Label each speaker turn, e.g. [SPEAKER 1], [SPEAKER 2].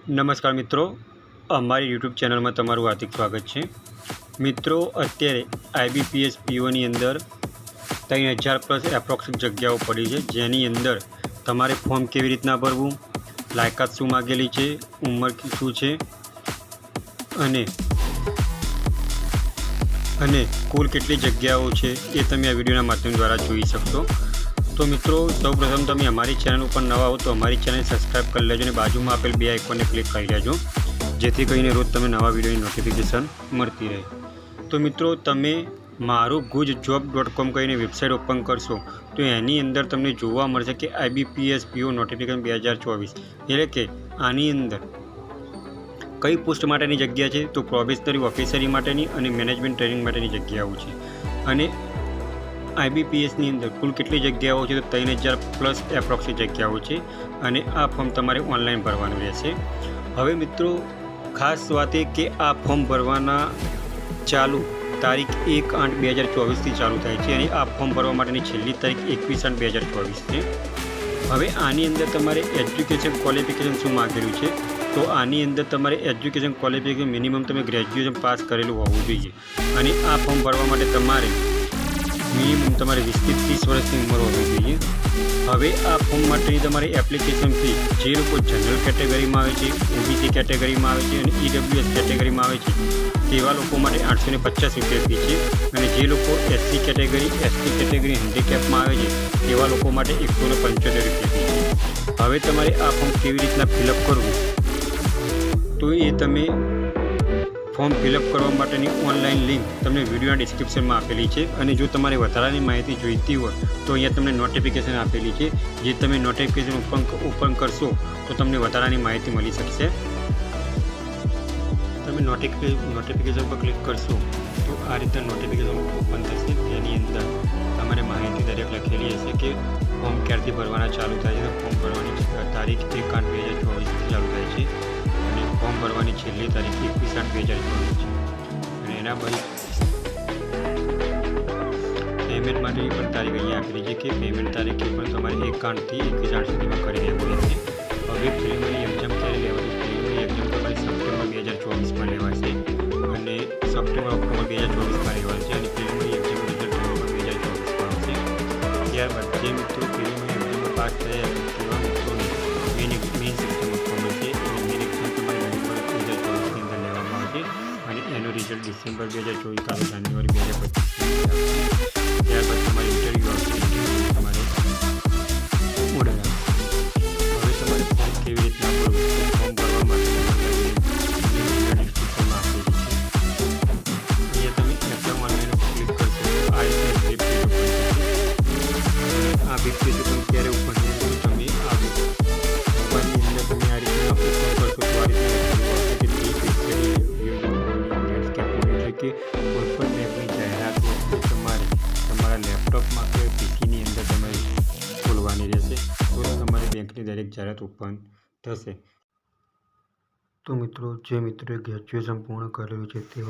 [SPEAKER 1] નમસ્કાર મિત્રો, અમારી યુટ્યુબ ચેનલમાં તમારું હાર્દિક સ્વાગત છે। મિત્રો, અત્યારે આઈબીપીએસ પીઓની અંદર 3000 પ્લસ એપ્રોક્સિમ જગ્યાઓ પડી છે, જેની અંદર તમારે ફોર્મ કેવી રીતના ભરવું, લાયકાત શું માગેલી છે, ઉંમર શું છે અને કુલ કેટલી જગ્યાઓ છે એ તમે આ વિડીયોના માધ્યમ દ્વારા જોઈ શકશો। તો મિત્રો, સૌપ્રથમ તમે અમારી ચેનલ ઉપર નવા હો તો અમારી ચેનલ સબસ્ક્રાઈબ કરી લેજો અને બાજુમાં આપેલ બે આઇકોનને ક્લિક કરી લેજો, જેથી કરીને રોજ તમે નવા વિડીયોની નોટિફિકેશન મળતી રહે। તો મિત્રો, તમે મારું guj-job.com કરીને વેબસાઇટ ઓપન કરશો તો એની અંદર તમને જોવા મળશે કે આઈબીપીએસ પીઓ નોટિફિકેશન 2024 એટલે કે આની અંદર કઈ પોસ્ટ માટેની જગ્યા છે તો પ્રોબેશનરી ઓફિસરી માટેની અને મેનેજમેન્ટ ટ્રેનિંગ માટેની જગ્યાઓ છે। અને આઈબીપીએસની અંદર કુલ કેટલી જગ્યાઓ છે તો 3000 પ્લસ એપ્રોક્સી જગ્યાઓ છે અને આ ફોર્મ તમારે ઓનલાઈન ભરવાનું રહેશે। હવે મિત્રો, ખાસ વાત એ કે આ ફોર્મ ભરવાના ચાલુ તારીખ 1/8/2024થી ચાલુ થાય છે અને આ ફોર્મ ભરવા માટેની છેલ્લી તારીખ 21/8/2024 છે। હવે આની અંદર તમારે એજ્યુકેશન ક્વોલિફિકેશન શું માગેલું છે તો આની અંદર તમારે એજ્યુકેશન ક્વોલિફિકેશન મિનિમમ તમે ગ્રેજ્યુએશન પાસ કરેલું હોવું જોઈએ અને આ ફોર્મ ભરવા માટે તમારે મિનિમમ તમારે 20 થી 30 વર્ષની ઉંમર હોવી જોઈએ। હવે આ ફોર્મ માટેની તમારી એપ્લિકેશન ફી જે લોકો જનરલ કેટેગરીમાં આવે છે, ઓબીસી કેટેગરીમાં આવે છે અને ઈડબ્લ્યુએસ કેટેગરીમાં આવે છે તેવા લોકો માટે 850 રૂપિયા ફી છે અને જે લોકો એસસી કેટેગરી હેન્ડીકેપમાં આવે છે તેવા લોકો માટે 175 રૂપિયા ફી છે। હવે તમારે આ ફોર્મ કેવી રીતના ફિલઅપ કરવું તો એ તમે ફોર્મ ફિલઅપ કરવા માટેની ઓનલાઈન લિંક તમને વિડીયોના ડિસ્ક્રિપ્શનમાં આપેલી છે અને જો તમારે વધારાની માહિતી જોઈતી હોય તો અહીંયા તમને નોટિફિકેશન આપેલી છે, જે તમે નોટિફિકેશન ઓપન કરશો તો તમને વધારાની માહિતી મળી શકશે। તમે નોટિફિકેશન પર ક્લિક કરશો તો આ રીતે નોટિફિકેશન ઓપન થશે, તેની અંદર તમારે માહિતી દરેક લખેલી હશે કે ફોર્મ ક્યારથી ભરવાના ચાલુ થાય છે। ફોર્મ ભરવાની તારીખ 1/8/2024થી ચાલુ થાય છે અને ફોર્મ ભરવાની છેલ્લી તારીખ 21/8/2024 છે અને એના બાદ પેમેન્ટ માટેની પણ તારીખ અહીંયા આપેલી છે કે પેમેન્ટ તારીખે પણ તમારે 1/8થી 21/8 સુધીમાં કરી દેવું રહેશે। હવે પ્રિલિમિનરી એક્ઝામ ક્યારે લેવાની? પ્રિલિમિનરી એક્ઝામ તમારી સપ્ટેમ્બર 2024માં લેવાશે અને સપ્ટેમ્બર-ઓક્ટોબર 2024માં લેવાની છે અને પ્રિલિમિનરી એક્ઝામ રિઝલ્ટ નવેમ્બર 2024માં આવશે। ત્યારબાદ જે મિત્રો પ્રિલિમિનરી એક્ઝામમાં પાસ થયા તેવા મિત્રોને મેઇન એક્ઝામ આપવામાં છે અને મેઇન એક્ઝામ તમારી નવેમ્બર 2024ની અંદર લેવામાં આવશે અને એનું રિઝલ્ટ ડિસેમ્બર 2024 કાલે જાન્યુઆરી 2025 આવશે। ત્યારબાદ તમારી ઇન્ટરવ્યૂ આવશે, ઇન્ટરવ્યૂ તમારે ઓર્ડર આવશે। હવે તમારે ફોર્મ કેવી રીતના ભરવું? ફોર્મ ભરવા માટે ડિસ્ક્રિપ્શનમાં આપેલી છે, અહીંયા તમે એપ્લાય ઓનલાઈન ઉપર ક્લિક કરશો તો આ રીતે વેબ પેજ ઓપન થશે। આ વેબ પેજ તમે ક્યારે ઓપન થશે તો તમે આ મોબાઈલની અંદર તમે આ રીતના ઓપન કરશો તો આ રીતના આવશે કે એટલે કે કોઈપણ બેંકની જાહેરાત વસ્તુ તમારે તમારા લેપટોપમાં કે પીસીની અંદર તમારે ખોલવાની રહેશે તો તમારી બેંકની દરેક જાહેરાત ઓપન થશે। તો મિત્રો, જે મિત્રોએ ગ્રેજ્યુએશન પૂર્ણ કરેલું છે તેવા